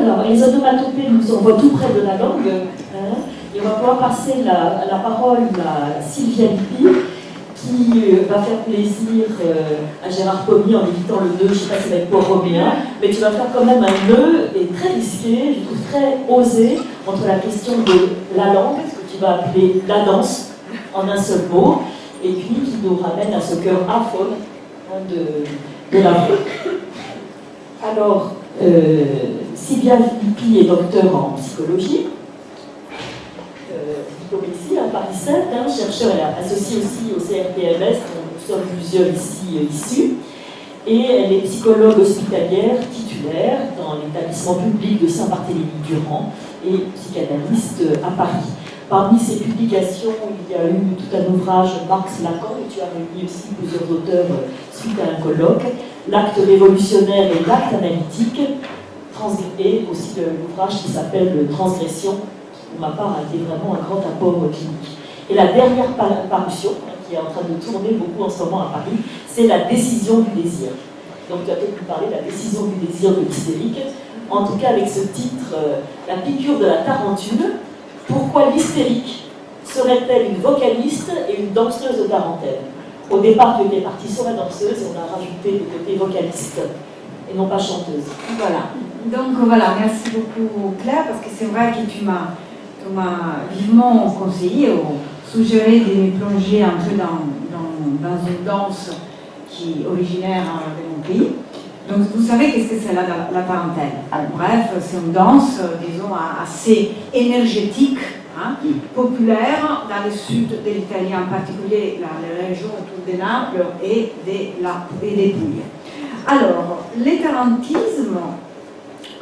Alors, les onomatopées nous envoient tout près de la langue. Hein, et on va pouvoir passer la parole à Sylvia Lippi, qui va faire plaisir à Gérard Pommier en évitant le nœud, je ne sais pas si ça va être port-roméen, mais tu vas faire quand même un nœud et très risqué, je trouve très osé, entre la question de la langue, ce que tu vas appeler la danse, en un seul mot, et puis qui nous ramène à ce cœur aphone hein, de la voix. Alors, Sylvia Lippi est docteur en psychologie, diplômée ici à Paris 7, hein, chercheur et associée aussi au CRPMS, dont nous sommes plusieurs ici issus, et elle est psychologue hospitalière titulaire dans l'établissement public de Saint-Barthélemy-Durand et psychanalyste à Paris. Parmi ses publications, il y a eu tout un ouvrage Marx Lacan, et tu as réuni aussi plusieurs auteurs suite à un colloque, L'acte révolutionnaire et l'acte analytique, et aussi l'ouvrage qui s'appelle Transgression, qui pour ma part a été vraiment un grand apport clinique. Et la dernière parution, qui est en train de tourner beaucoup en ce moment à Paris, c'est La décision du désir. Donc tu as peut-être pu parler de la décision du désir de l'hystérique, en tout cas avec ce titre, La piqûre de la tarentule. Pourquoi l'hystérique serait-elle une vocaliste et une danseuse de tarentelle? Au départ, tu étais partie sur la danseuse et on a rajouté le côté vocaliste et non pas chanteuse. Voilà. Donc voilà, merci beaucoup Claire, parce que c'est vrai que tu m'as vivement conseillé ou suggéré de me plonger un peu dans une danse qui est originaire de mon pays. Donc vous savez qu'est-ce que c'est la tarentelle. Bref, c'est une danse, disons, assez énergétique, hein, populaire dans le sud de l'Italie, en particulier la région autour de Naples et des Puglie. Alors, le tarantisme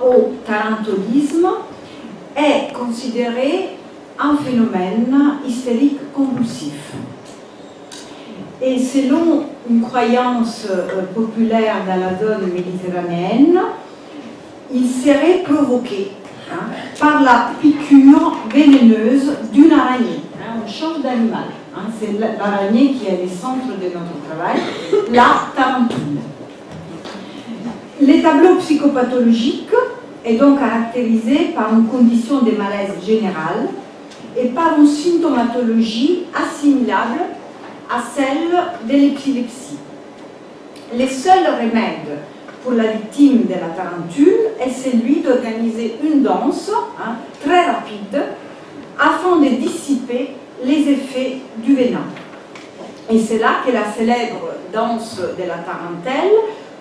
ou tarantolisme est considéré un phénomène hystérique convulsif. Et selon une croyance populaire dans la zone méditerranéenne, il serait provoqué par la piqûre vénéneuse d'une araignée. On change d'animal. C'est l'araignée qui est le centre de notre travail, la tarentule. Les tableaux psychopathologiques est donc caractérisé par une condition de malaise général et par une symptomatologie assimilable à celle de l'épilepsie. Le seul remède pour la victime de la tarentule est celui d'organiser une danse très rapide afin de dissiper les effets du venin. Et c'est là que la célèbre danse de la tarentelle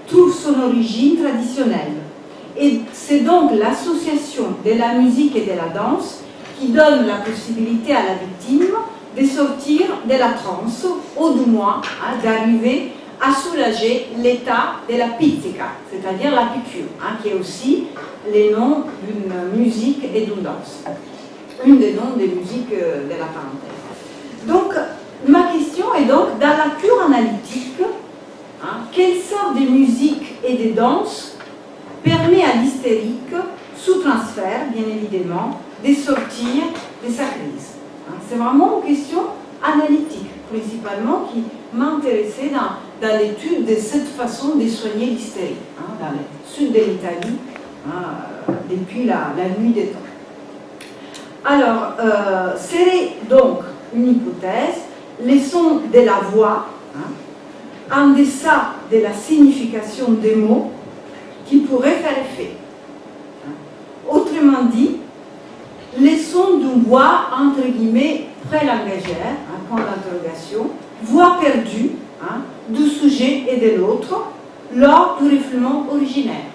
trouve son origine traditionnelle. Et c'est donc l'association de la musique et de la danse qui donne la possibilité à la victime de sortir de la transe, ou du moins d'arriver à soulager l'état de la pizzica, c'est-à-dire la piqûre, qui est aussi le nom d'une musique et d'une danse. Une des noms des musiques de la tarentelle. Donc, ma question est donc, dans la cure analytique, quelle sorte de musique et de danse permet à l'hystérique, sous transfert, bien évidemment, de sortir de sa crise? C'est vraiment une question analytique, principalement, qui m'intéressait dans l'étude de cette façon de soigner l'hystérie, dans le sud de l'Italie, depuis la nuit des temps. Alors, serait donc une hypothèse, les sons de la voix, en deçà de la signification des mots, qui pourraient faire effet. Autrement dit, les sons d'une voix, entre guillemets, pré-langagère, point d'interrogation, voix perdue du sujet et de l'autre, lors du refoulement originaire.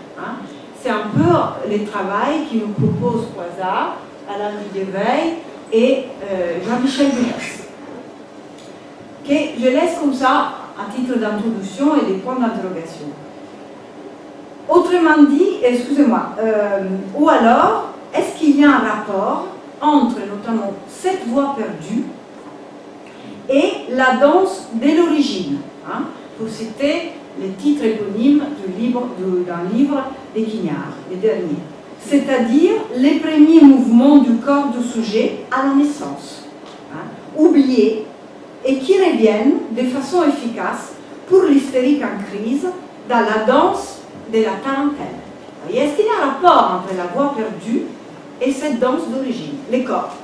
C'est un peu le travail qui nous propose Quasar, Alain Dudeveil et Jean-Michel Dumas. Que je laisse comme ça, à titre d'introduction et des points d'interrogation. Autrement dit, excusez-moi, ou alors, est-ce qu'il y a un rapport entre notamment cette voix perdue et la danse de l'origine, pour citer le titre éponyme d'un livre de Quignard, le dernier, c'est-à-dire les premiers mouvements du corps du sujet à la naissance, oubliés et qui reviennent de façon efficace pour l'hystérique en crise dans la danse de la tarentelle. voyez, est-ce qu'il y a un rapport entre la voix perdue et cette danse d'origine? Les corps.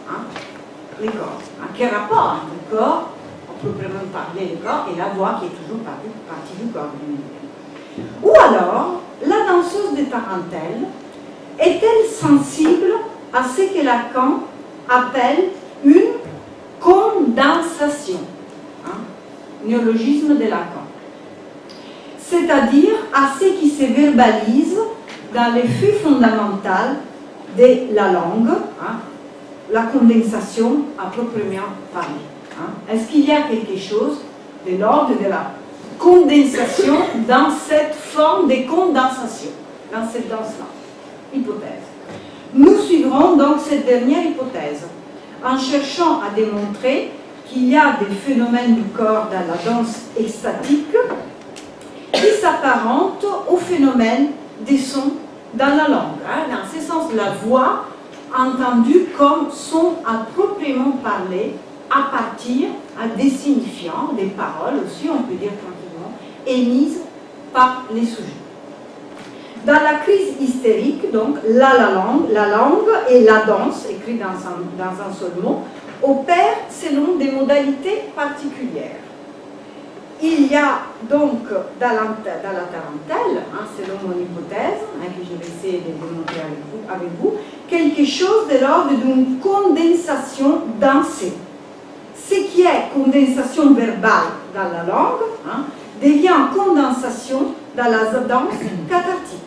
Les corps. Quel rapport entre le corps, on peut vraiment parler du corps, et la voix qui est toujours partie du corps? Ou alors, la danseuse de tarentelle est-elle sensible à ce que Lacan appelle une condensation, néologisme de Lacan, c'est-à-dire à ce qui se verbalise dans les flux fondamentaux de la langue, la condensation à proprement parler. Est-ce qu'il y a quelque chose de l'ordre de la condensation dans cette forme de condensation, dans cette danse-là? Hypothèse. Nous suivrons donc cette dernière hypothèse en cherchant à démontrer qu'il y a des phénomènes du corps dans la danse extatique qui s'apparentent aux phénomènes des sons dans la langue. Dans ce sens, la voix entendue comme son à proprement parler à partir des signifiants, des paroles aussi, on peut dire tranquillement, émises par les sujets. Dans la crise hystérique, donc, la langue et la danse, écrites dans un seul mot, opèrent selon des modalités particulières. Il y a donc dans la tarentelle, selon mon hypothèse, que je vais essayer de démontrer avec vous, quelque chose de l'ordre d'une condensation dansée. Ce qui est condensation verbale dans la langue devient condensation dans la danse cathartique.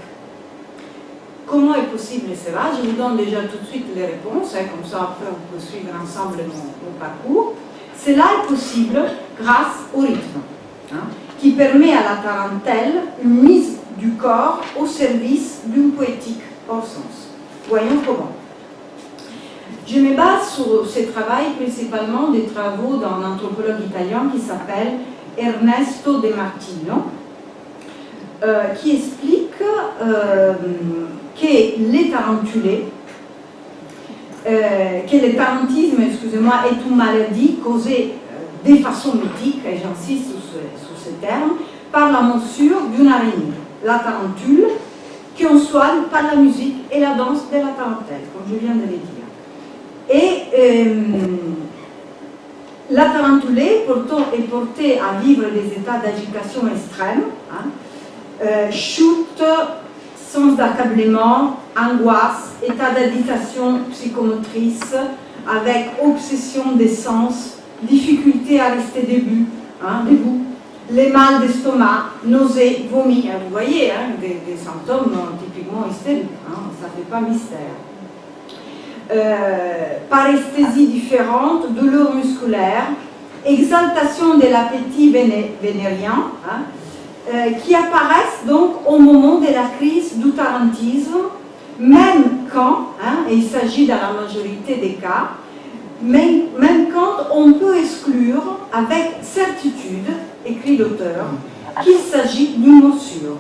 Comment est possible cela? Je vous donne déjà tout de suite les réponses, comme ça après on peut suivre ensemble mon parcours. Cela est possible grâce au rythme, qui permet à la tarentelle une mise du corps au service d'une poétique hors sens. Voyons comment. Je me base sur ce travail principalement des travaux d'un anthropologue italien qui s'appelle Ernesto De Martino, qui explique que le tarantisme, excusez-moi, est une maladie causée de façon mythique, et j'insiste sur ce terme, par la morsure d'une araignée, la tarentule, qui en soigne par la musique et la danse de la tarentelle, comme je viens de le dire. Et la tarentulée est portée à vivre des états d'agitation extrême, chute, sens d'accablement, angoisse, état d'agitation psychomotrice, avec obsession des sens, difficulté à rester debout, les mal d'estomac, nausées, vomis. Vous voyez, des symptômes typiquement hystériques, ça ne fait pas mystère. Paresthésie différente, douleur musculaire, exaltation de l'appétit vénérien, qui apparaissent donc au moment de la crise du tarantisme, même quand, et il s'agit dans la majorité des cas, même quand on peut exclure avec certitude, écrit l'auteur, qu'il s'agit d'une morsure.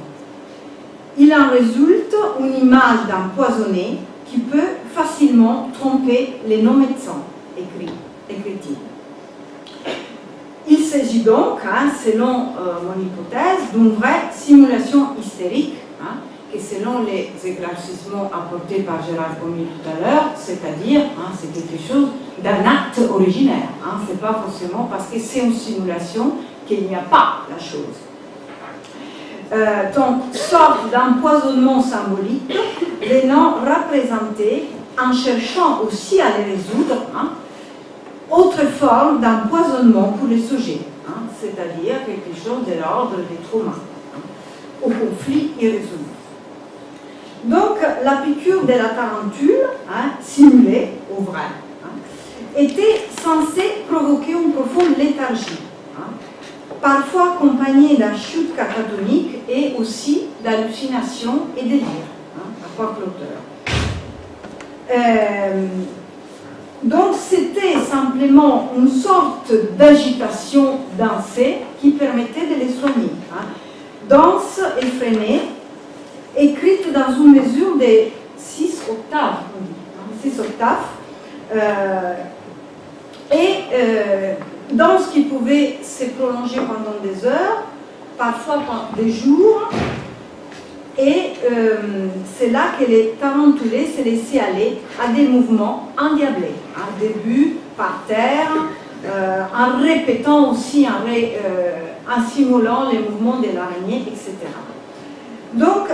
Il en résulte une image d'empoisonné qui peut facilement tromper les non-médecins, écrit-il. Il s'agit donc, selon mon hypothèse, d'une vraie simulation hystérique, que selon les éclaircissements apportés par Gérard Pommier tout à l'heure, c'est-à-dire, c'est quelque chose d'un acte originaire. Ce n'est pas forcément parce que c'est une simulation qu'il n'y a pas la chose. Donc, sorte d'empoisonnement symbolique venant représenter, en cherchant aussi à les résoudre, autre forme d'empoisonnement pour les sujets, c'est-à-dire quelque chose de l'ordre des traumas, au conflit irrésolu. Donc, la piqûre de la tarentule, simulée au vrai, était censée provoquer une profonde léthargie, parfois accompagnée d'un chute catatonique et aussi d'hallucinations et délire, rapporte l'auteur. Donc c'était simplement une sorte d'agitation dansée qui permettait de les soigner. Danse effrénée, écrite dans une mesure de 6 octaves, on dit, 6 octaves, danse qui pouvait se prolonger pendant des heures, parfois pendant des jours, Et c'est là que les tarentulés se laissaient aller à des mouvements endiablés. Au début, par terre, en répétant aussi, en simulant les mouvements de l'araignée, etc. Donc,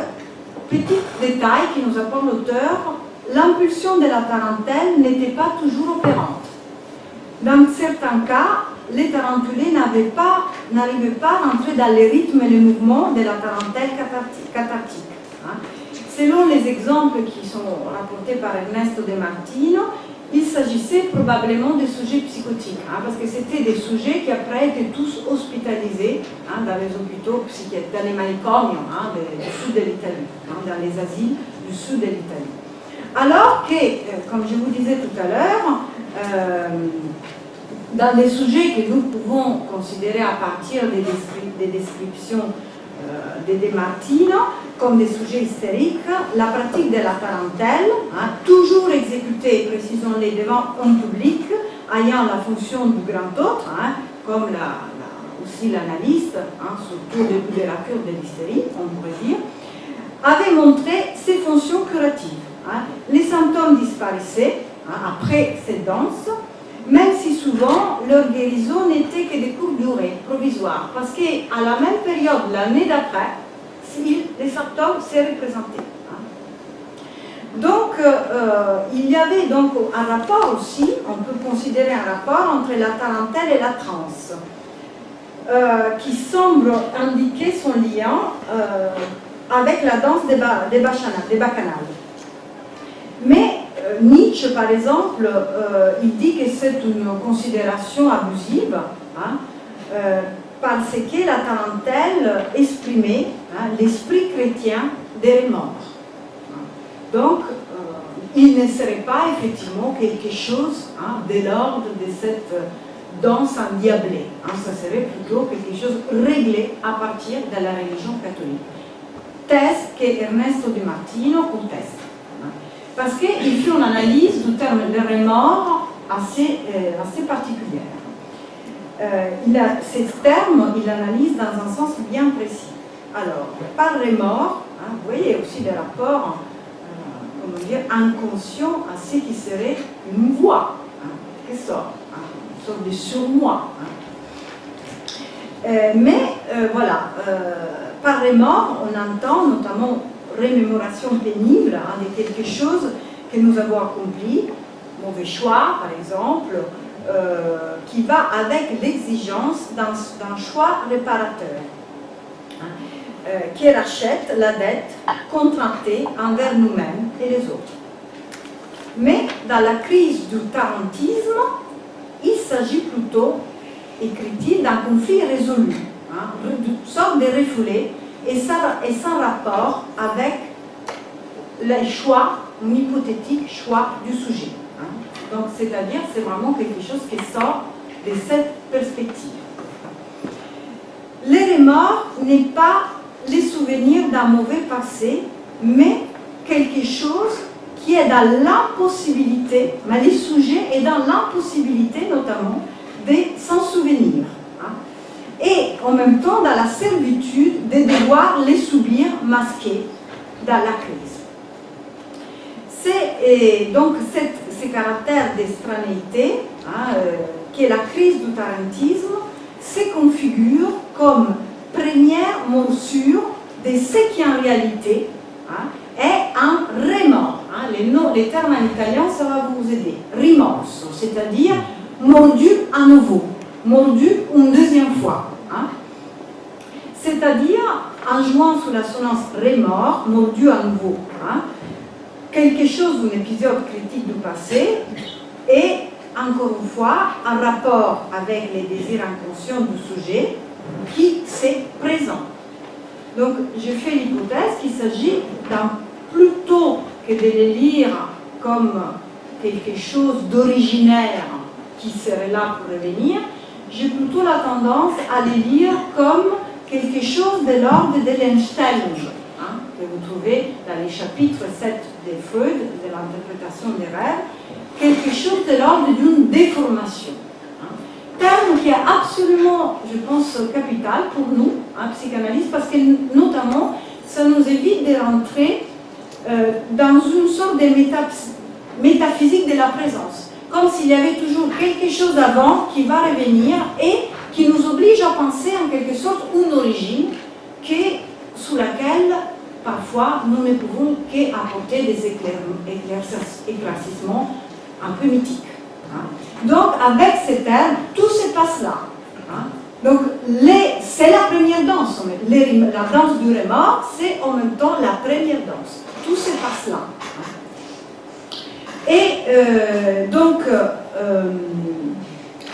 petit détail qui nous apporte l'auteur, l'impulsion de la tarentelle n'était pas toujours opérante. Dans certains cas, les tarentulés n'arrivaient pas à rentrer dans les rythmes et les mouvements de la tarentelle cathartique. Selon les exemples qui sont rapportés par Ernesto De Martino, il s'agissait probablement de sujets psychotiques, parce que c'était des sujets qui après étaient tous hospitalisés dans les hôpitaux psychiatriques, dans les manicomios du sud de l'Italie, dans les asiles du sud de l'Italie. Alors que, comme je vous disais tout à l'heure, dans les sujets que nous pouvons considérer à partir des descriptions de De Martino, comme des sujets hystériques, la pratique de la tarentelle, toujours exécutée, précisons-les, devant un public ayant la fonction du grand autre, comme aussi l'analyste, surtout de la cure de l'hystérie, on pourrait dire, avait montré ses fonctions curatives. Les symptômes disparaissaient après cette danse, même si souvent leur guérison n'était que de courte durée, provisoire, parce qu'à la même période, l'année d'après, les symptômes s'est représentés. Donc, il y avait donc un rapport aussi, on peut considérer un rapport entre la tarentelle et la transe, qui semble indiquer son lien avec la danse des bacchanales. Mais Nietzsche, par exemple, il dit que c'est une considération abusive, parce que la tarentelle exprimait l'esprit chrétien des remords. Donc, il ne serait pas effectivement quelque chose de l'ordre de cette danse endiablée. Ça serait plutôt quelque chose réglé à partir de la religion catholique. Thèse que Ernesto De Martino conteste. Parce qu'il fait une analyse du terme de remords assez particulière. Ce terme, il l'analyse dans un sens bien précis. Alors, par remords, vous voyez aussi des rapports inconscients à ce qui serait une voix, qui sort, une sorte de surmoi. Mais voilà, par remords, on entend notamment rémémoration pénible de quelque chose que nous avons accompli, mauvais choix par exemple, qui va avec l'exigence d'un choix réparateur, qui rachète la dette contractée envers nous-mêmes et les autres. Mais dans la crise du tarantisme, il s'agit plutôt, écrit-il, d'un conflit résolu, d'une sorte de refoulé, et sans rapport avec les choix, un hypothétique choix du sujet. Donc, c'est-à-dire, c'est vraiment quelque chose qui sort de cette perspective. Les remords n'est pas les souvenirs d'un mauvais passé, mais quelque chose qui est dans l'impossibilité, mais le sujet est dans l'impossibilité notamment de s'en souvenir. Et en même temps dans la servitude de devoir les subir masqués dans la crise. C'est donc ce caractère d'extranéité, qui est la crise du tarantisme, se configure comme première morsure de ce qui en réalité est un remords. Les termes en italien, ça va vous aider. Rimorso, c'est-à-dire mordu à nouveau, mordu une deuxième fois. C'est-à-dire, en jouant sur l'assonance remords, mordu à nouveau, quelque chose d'un épisode critique du passé et, encore une fois, un rapport avec les désirs inconscients du sujet qui s'est présent. Donc, je fais l'hypothèse qu'il s'agit plutôt que de les lire comme quelque chose d'originaire qui serait là pour revenir, j'ai plutôt la tendance à les lire comme quelque chose de l'ordre de l'Einstellung, que vous trouvez dans les chapitres 7 de Freud, de l'interprétation des rêves, quelque chose de l'ordre d'une déformation. Terme qui est absolument, je pense, capital pour nous, psychanalystes, parce que notamment, ça nous évite de rentrer dans une sorte de métaphysique de la présence, comme s'il y avait toujours quelque chose avant qui va revenir et qui nous oblige à penser en quelque sorte une origine sous laquelle parfois nous ne pouvons qu'apporter des éclaircissements un peu mythiques. Hein. Donc avec ces termes, tout se passe là. Hein. Donc c'est la première danse. La danse du remords, c'est en même temps la première danse. Tout se passe là. Hein. Et donc,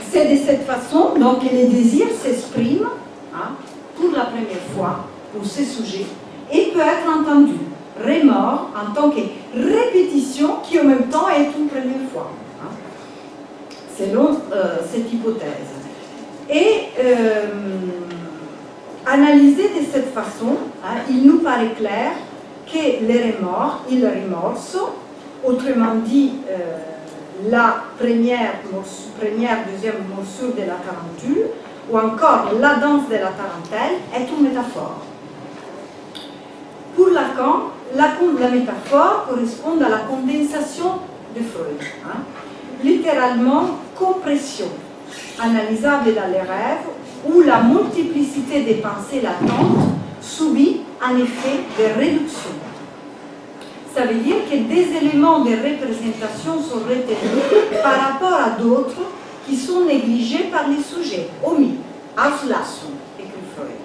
c'est de cette façon donc, que les désirs s'expriment hein, pour la première fois pour ces sujets et peut être entendu. Remords en tant que répétition qui en même temps est une première fois. Hein, selon cette hypothèse. Et analysé de cette façon, hein, il nous paraît clair que les remords, il rimorso, autrement dit la première, deuxième morsure de la tarentule, ou encore la danse de la tarentelle, est une métaphore. Pour Lacan, la métaphore correspond à la condensation de Freud, hein, littéralement compression, analysable dans les rêves, où la multiplicité des pensées latentes subit un effet de réduction. Ça veut dire que des éléments de représentation sont retenus par rapport à d'autres qui sont négligés par les sujets, omis, Auslassung, écrit Freud.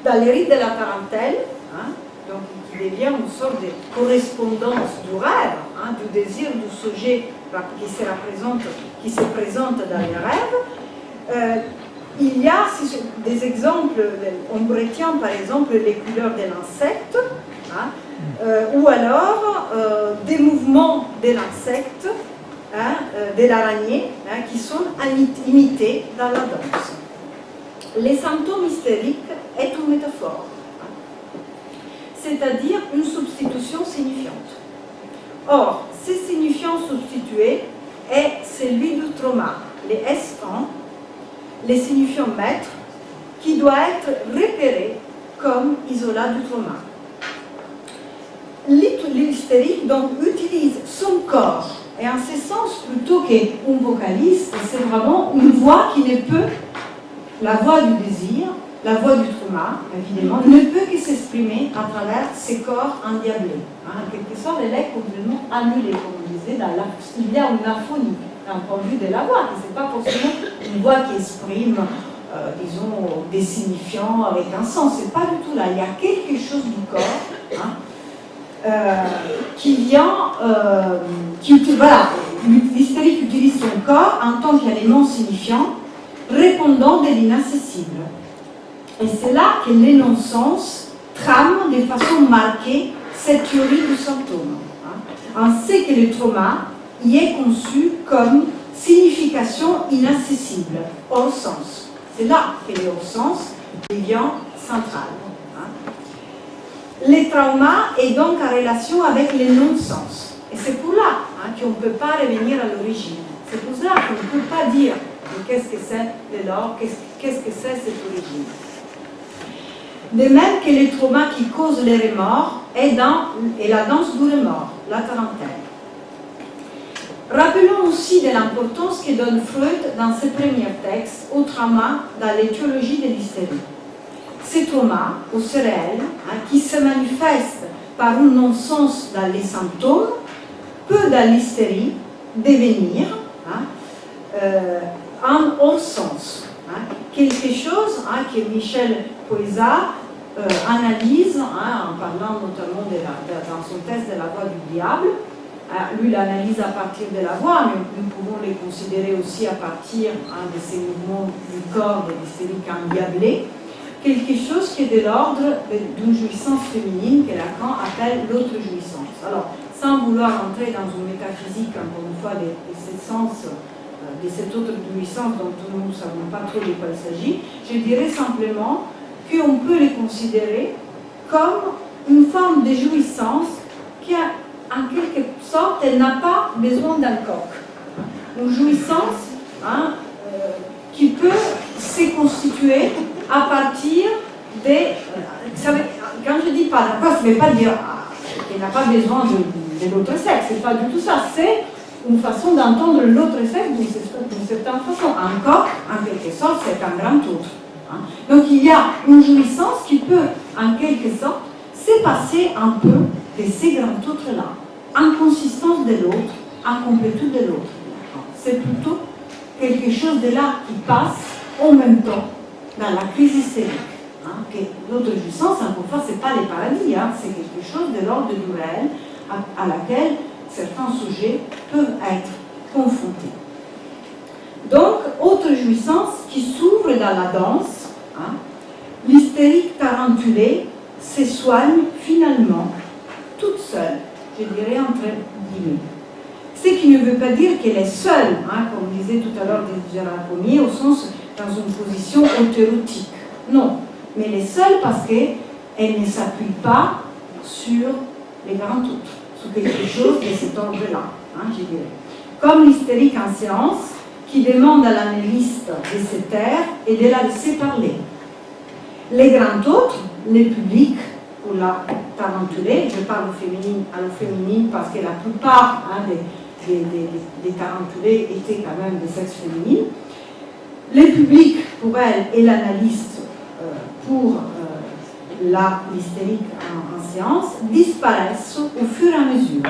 Dans les rites de la tarentelle, hein, donc qui devient une sorte de correspondance du rêve, hein, du désir du sujet qui se présente dans les rêves, il y a des exemples, on retient par exemple les couleurs de l'insecte, hein, ou alors des mouvements de l'insecte, hein, de l'araignée, hein, qui sont imités dans la danse. Les symptômes hystériques est une métaphore, hein, c'est-à-dire une substitution signifiante. Or, ce signifiant substitué est celui du trauma, les S1, les signifiants maîtres, qui doit être repéré comme isolat du trauma. L'hystérique donc utilise son corps, et en ce sens, plutôt qu'un vocaliste, c'est vraiment une voix qui ne peut, la voix du désir, la voix du trauma, évidemment, ne peut que s'exprimer à travers ses corps endiablés. Hein, en quelque sorte, elle est complètement annulée, comme on disait, il y a une aphonie d'un point de vue de la voix, ce n'est pas forcément une voix qui exprime, disons, des signifiants avec un sens, c'est pas du tout là, il y a quelque chose du corps, hein, qui vient, voilà, l'hystérique utilise son corps en tant qu'élément signifiant, répondant de l'inaccessible. Et c'est là que l'énon-sens trame de façon marquée cette théorie du symptôme. Hein. On sait que le trauma y est conçu comme signification inaccessible, hors sens. C'est là que le hors sens devient central. Hein. Le trauma est donc en relation avec le non-sens. Et c'est pour là hein, qu'on ne peut pas revenir à l'origine. C'est pour ça qu'on ne peut pas dire qu'est-ce que c'est dès lors, qu'est-ce que c'est cette origine. De même que le trauma qui cause les remords est la danse du remords, la tarentelle. Rappelons aussi de l'importance que donne Freud dans ses premiers textes au trauma dans l'étiologie de l'hystérie. Ce trauma, au réel, hein, qui se manifeste par un non-sens dans les symptômes, peut dans l'hystérie devenir un hors-sens. Hein, quelque chose hein, que Michel Poëzat analyse, hein, en parlant notamment dans son texte de la voix du diable. Lui l'analyse à partir de la voix, mais nous pouvons les considérer aussi à partir hein, de ces mouvements du corps de l'hystérique endiablé. Quelque chose qui est de l'ordre d'une jouissance féminine que Lacan appelle l'autre jouissance. Alors, sans vouloir entrer dans une métaphysique, encore une fois, de cette autre jouissance dont nous ne savons pas trop de quoi il s'agit, je dirais simplement qu'on peut les considérer comme une forme de jouissance qui a, en quelque sorte, elle n'a pas besoin d'un coq. Une jouissance hein, qui peut se constituer à partir des... quand je dis pas d'accord, ça ne veut pas dire qu'elle n'a pas besoin de l'autre sexe, c'est pas du tout ça. C'est une façon d'entendre l'autre sexe d'une certaine façon. Encore, en quelque sorte, c'est un grand autre. Hein. Donc il y a une jouissance qui peut, en quelque sorte, s'effacer un peu de ces grands autres-là, en consistance de l'autre, en complétude de l'autre. C'est plutôt quelque chose de là qui passe en même temps dans la crise hystérique. Hein, que l'autre jouissance, encore une fois, ce n'est pas les paradis, hein, c'est quelque chose de l'ordre du réel à laquelle certains sujets peuvent être confrontés. Donc, autre jouissance qui s'ouvre dans la danse, hein, l'hystérique tarentulée se soigne finalement toute seule, je dirais entre guillemets. Ce qui ne veut pas dire qu'elle est seule, hein, comme disait tout à l'heure Gérard Pommier, au sens dans une position autoérotique. Non, mais elle est seule parce qu'elle ne s'appuie pas sur les grands autres, sur quelque chose de cet ordre-là, hein, je dirais. Comme l'hystérique en séance, qui demande à l'analyste de se taire et de la laisser parler. Les grands autres, les publics, pour la tarentulée, je parle au féminin parce que la plupart hein, des tarentulés étaient quand même des sexes féminines. Les publics, pour elle, et l'analyste pour l'hystérique en séance, disparaissent au fur et à mesure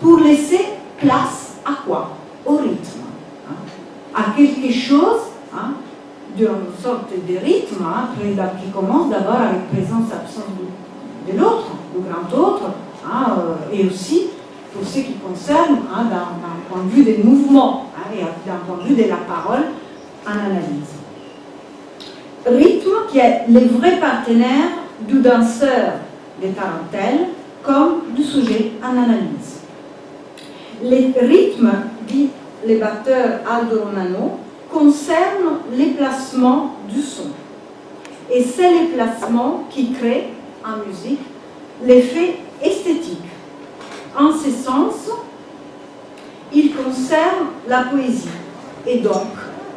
pour laisser place à quoi? Au rythme. Hein, à quelque chose hein, d'une sorte de rythme hein, qui commence d'abord avec présence-absence de l'autre, du grand autre, hein, et aussi pour ce qui concerne hein, d'un point de vue des mouvements hein, et d'un point de vue de la parole en analyse. Rythme qui est le vrai partenaire du danseur de tarentelle comme du sujet en analyse. Les rythmes, dit le batteur Aldo Romano, concernent les placements du son. Et c'est les placements qui créent en musique l'effet esthétique. En ce sens, il concerne la poésie et donc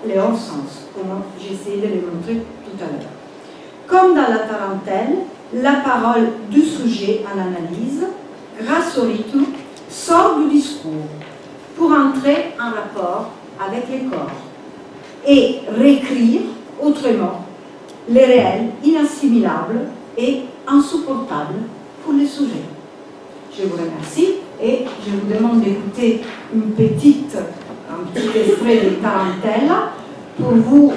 les hors-sens, comme j'ai essayé de le montrer tout à l'heure. Comme dans la tarentelle, la parole du sujet en analyse, grâce au rythme, sort du discours pour entrer en rapport avec les corps et réécrire autrement les réels inassimilables et insupportables pour les sujets. Je vous remercie et je vous demande d'écouter un petit extrait de Tarentelle pour vous,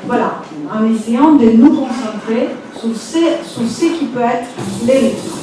voilà, en essayant de nous concentrer sur ce qui peut être les rythmes.